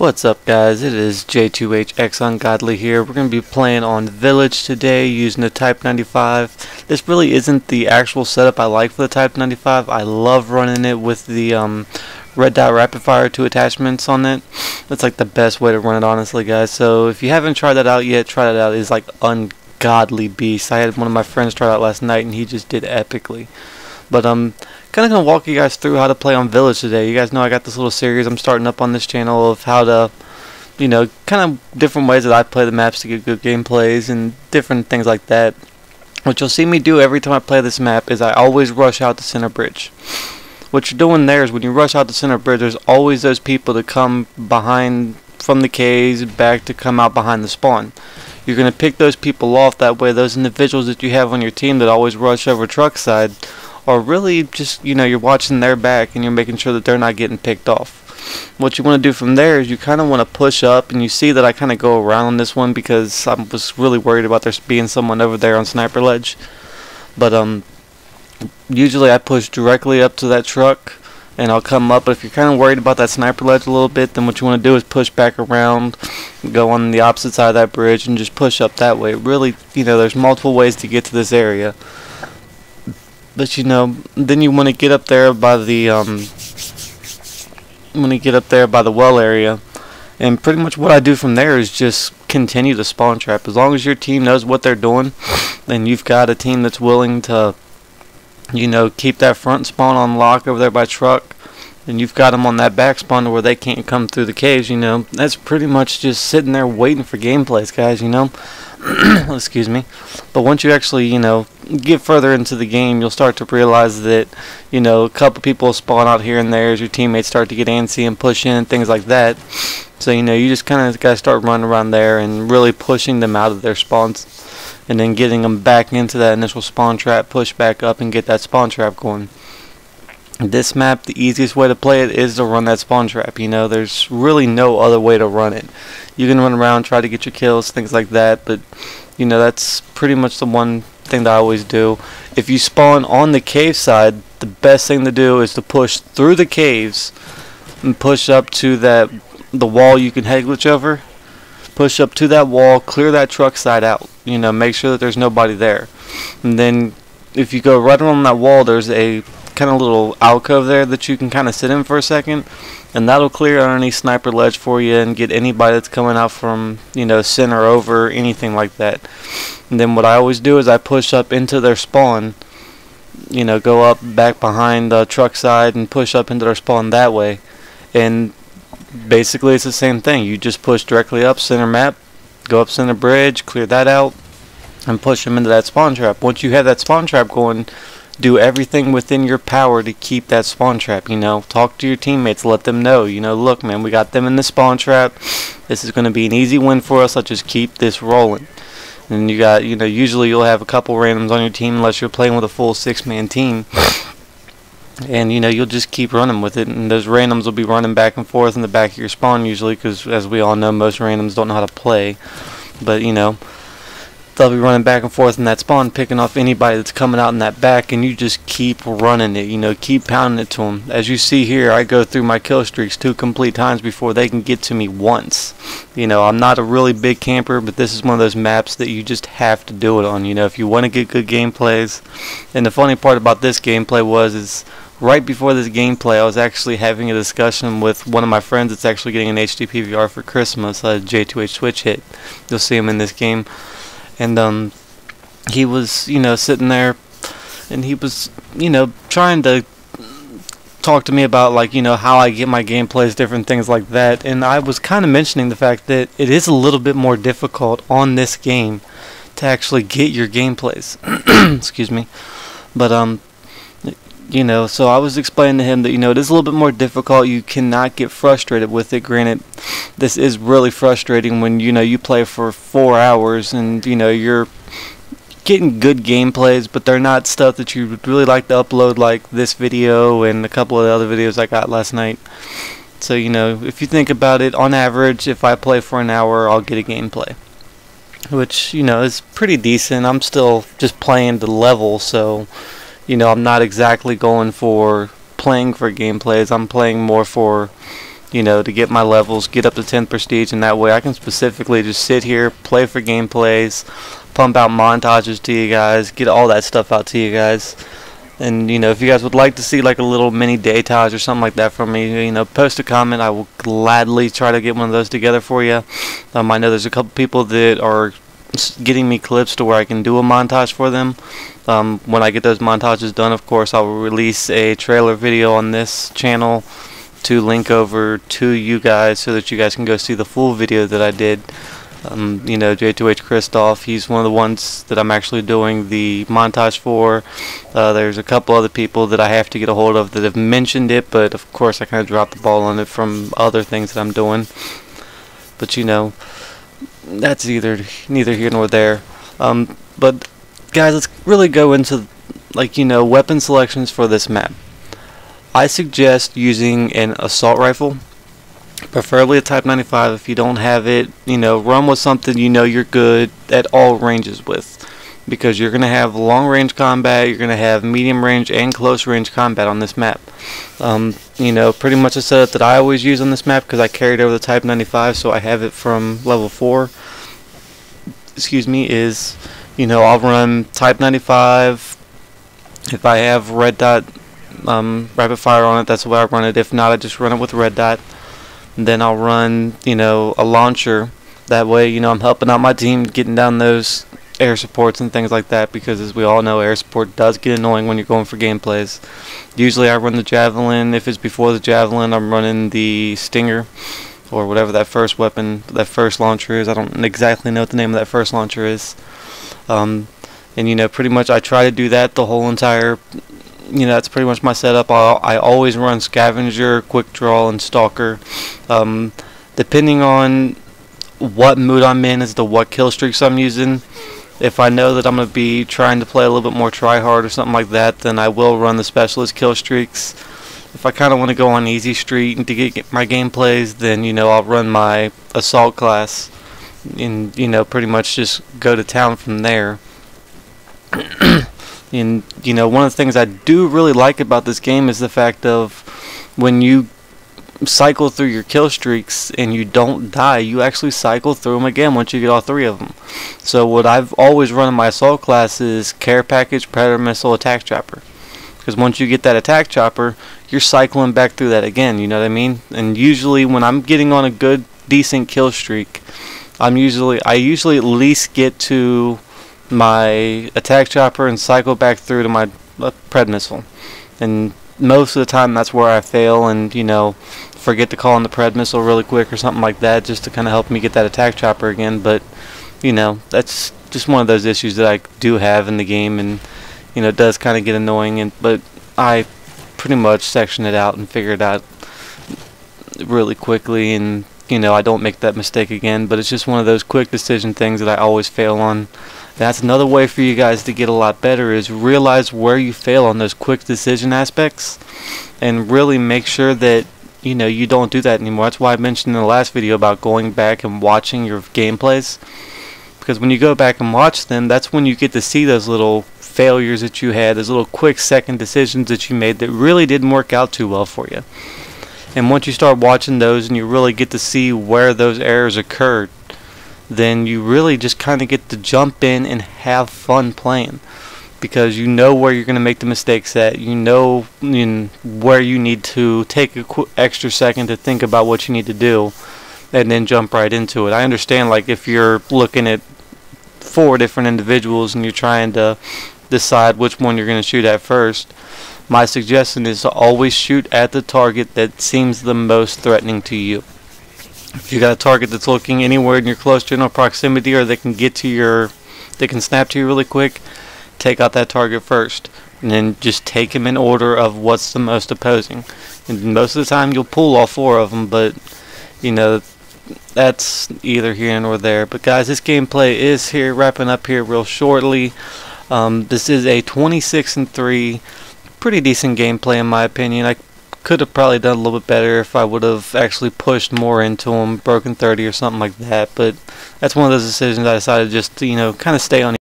What's up, guys? It is J2HX Ungodly here. We're going to be playing on Village today using the Type 95. This really isn't the actual setup I like for the Type 95. I love running it with the Red Dot Rapid Fire 2 attachments on it. That's like the best way to run it, honestly, guys. So if you haven't tried that out yet, try that out. It's like ungodly beast. I had one of my friends try it out last night and he just did epically. But kind of gonna walk you guys through how to play on Village today. You guys know I got this little series I'm starting up on this channel of how to, you know, kind of different ways that I play the maps to get good gameplays and different things like that. What you'll see me do every time I play this map is I always rush out the center bridge. What you're doing there is when you rush out the center bridge, there's always those people that come behind from the caves back to come out behind the spawn. You're gonna pick those people off. That way those individuals that you have on your team that always rush over truck side or really just, you know, you're watching their back and you're making sure that they're not getting picked off. What you want to do from there is you kind of want to push up, and you see that I kind of go around on this one because I was really worried about there being someone over there on Sniper Ledge. But usually I push directly up to that truck and I'll come up. But if you're kind of worried about that Sniper Ledge a little bit, then what you want to do is push back around, go on the opposite side of that bridge and just push up that way. Really, you know, there's multiple ways to get to this area. But you know, then you want to get up there by the well area, and pretty much what I do from there is just continue the spawn trap. As long as your team knows what they're doing, and you've got a team that's willing to, you know, keep that front spawn on lock over there by truck, and you've got them on that back spawn to where they can't come through the caves. You know, that's pretty much just sitting there waiting for gameplays, guys. You know. Excuse me. But once you actually, you know, get further into the game, you'll start to realize that, you know, a couple people spawn out here and there as your teammates start to get antsy and push in and things like that. So, you know, you just kind of got to start running around there and really pushing them out of their spawns, and then getting them back into that initial spawn trap, push back up and get that spawn trap going. This map, the easiest way to play it is to run that spawn trap. You know, there's really no other way to run it. You can run around, try to get your kills, things like that, but you know, that's pretty much the one thing that I always do. If you spawn on the cave side, the best thing to do is to push through the caves and push up to the wall you can head glitch over. Push up to that wall, clear that truck side out. You know, make sure that there's nobody there. And then if you go right along that wall, there's a kind of little alcove there that you can kind of sit in for a second, and that'll clear underneath Sniper Ledge for you and get anybody that's coming out from, you know, center over, anything like that. And then what I always do is I push up into their spawn, you know, go up back behind the truck side and push up into their spawn that way. And basically it's the same thing. You just push directly up center map, go up center bridge, clear that out, and push them into that spawn trap. Once you have that spawn trap going, do everything within your power to keep that spawn trap. You know, talk to your teammates, let them know, you know, look, man, we got them in the spawn trap. This is going to be an easy win for us. Let's just keep this rolling. And you got, you know, usually you'll have a couple randoms on your team unless you're playing with a full 6-man team. And, you know, you'll just keep running with it. And those randoms will be running back and forth in the back of your spawn usually, because as we all know, most randoms don't know how to play. But, you know, they'll be running back and forth in that spawn, picking off anybody that's coming out in that back, and you just keep running it, you know, keep pounding it to them. As you see here, I go through my kill streaks 2 complete times before they can get to me once. You know, I'm not a really big camper, but this is one of those maps that you just have to do it on, you know, if you want to get good gameplays. And the funny part about this gameplay is right before this gameplay, I was actually having a discussion with one of my friends that's actually getting an HD PVR for Christmas, J2H Switch hit. You'll see him in this game. And he was, you know, sitting there, and he was, you know, trying to talk to me about, like, you know, how I get my gameplays, different things like that. And I was kind of mentioning the fact that it is a little bit more difficult on this game to actually get your gameplays. Excuse me. But you know, so I was explaining to him that, you know, it is a little bit more difficult. You cannot get frustrated with it. Granted, this is really frustrating when, you know, you play for 4 hours and, you know, you're getting good gameplays, but they're not stuff that you would really like to upload, like this video and a couple of the other videos I got last night. So, you know, if you think about it, on average, if I play for an hour, I'll get a gameplay, which, you know, is pretty decent. I'm still just playing the level, so, you know, I'm not exactly going for playing for gameplays. I'm playing more for, you know, to get my levels, get up to 10 prestige, and that way I can specifically just sit here, play for gameplays, pump out montages to you guys, get all that stuff out to you guys. And, you know, if you guys would like to see like a little mini daytage or something like that from me, you know, post a comment. I will gladly try to get one of those together for you. I know there's a couple people that are getting me clips to where I can do a montage for them. When I get those montages done, of course, I will release a trailer video on this channel to link over to you guys so that you guys can go see the full video that I did. You know, J2H Christoph, he's one of the ones that I'm actually doing the montage for. There's a couple other people that I have to get a hold of that have mentioned it, but of course I kind of dropped the ball on it from other things that I'm doing. But you know, that's neither here nor there. But guys, let's really go into, like, you know, weapon selections for this map. I suggest using an assault rifle, preferably a Type 95. If you don't have it, you know, run with something you know you're good at all ranges with, because you're going to have long range combat, you're going to have medium range and close range combat on this map. You know, pretty much a setup that I always use on this map, because I carried over the Type 95, so I have it from level 4, excuse me, is, you know, I'll run Type 95. If I have red dot rapid fire on it, that's the way I run it. If not, I just run it with red dot. And then I'll run, you know, a launcher. That way, you know, I'm helping out my team getting down those air supports and things like that, because as we all know, air support does get annoying when you're going for gameplays. Usually I run the javelin. If it's before the javelin, I'm running the stinger, or whatever that first weapon, that first launcher is. I don't exactly know what the name of that first launcher is. And you know, pretty much I try to do that the whole entire, you know, that's pretty much my setup. I always run scavenger, quick draw, and stalker. Depending on what mood I'm in as to what kill streaks I'm using. If I know that I'm going to be trying to play a little bit more try hard or something like that, then I will run the specialist kill streaks. If I kind of want to go on easy street and to get my gameplays, then, you know, I'll run my assault class and, you know, pretty much just go to town from there. And, you know, one of the things I do really like about this game is the fact of when you cycle through your kill streaks and you don't die, you actually cycle through them again once you get all 3 of them. So what I've always run in my assault class is care package, predator missile, attack chopper. Because once you get that attack chopper, you're cycling back through that again, you know what I mean? And usually when I'm getting on a good, decent kill streak, I usually at least get to my attack chopper and cycle back through to my pred missile. And most of the time that's where I fail, and, you know, forget to call in the pred missile really quick or something like that, just to kind of help me get that attack chopper again. But, you know, that's just one of those issues that I do have in the game, and, you know, it does kind of get annoying. But I pretty much section it out and figure it out really quickly, and, you know, I don't make that mistake again. But it's just one of those quick decision things that I always fail on. That's another way for you guys to get a lot better, is realize where you fail on those quick decision aspects and really make sure that, you know, you don't do that anymore. That's why I mentioned in the last video about going back and watching your gameplays, because when you go back and watch them, that's when you get to see those little failures that you had, those little quick second decisions that you made that really didn't work out too well for you. And once you start watching those and you really get to see where those errors occurred, then you really just kind of get to jump in and have fun playing, because you know where you're going to make the mistakes at. You know where you need to take a extra second to think about what you need to do and then jump right into it. I understand, like, if you're looking at 4 different individuals and you're trying to decide which one you're going to shoot at first, my suggestion is to always shoot at the target that seems the most threatening to you. If you got a target that's looking anywhere in your close general proximity, or they can snap to you really quick, take out that target first, and then just take them in order of what's the most opposing. And most of the time you'll pull all 4 of them, but, you know, that's either here nor there. But guys, this gameplay is here, wrapping up here real shortly. This is a 26-3, pretty decent gameplay in my opinion. I could have probably done a little bit better if I would have actually pushed more into them, broken 30 or something like that. But that's one of those decisions I decided just to, you know, kind of stay on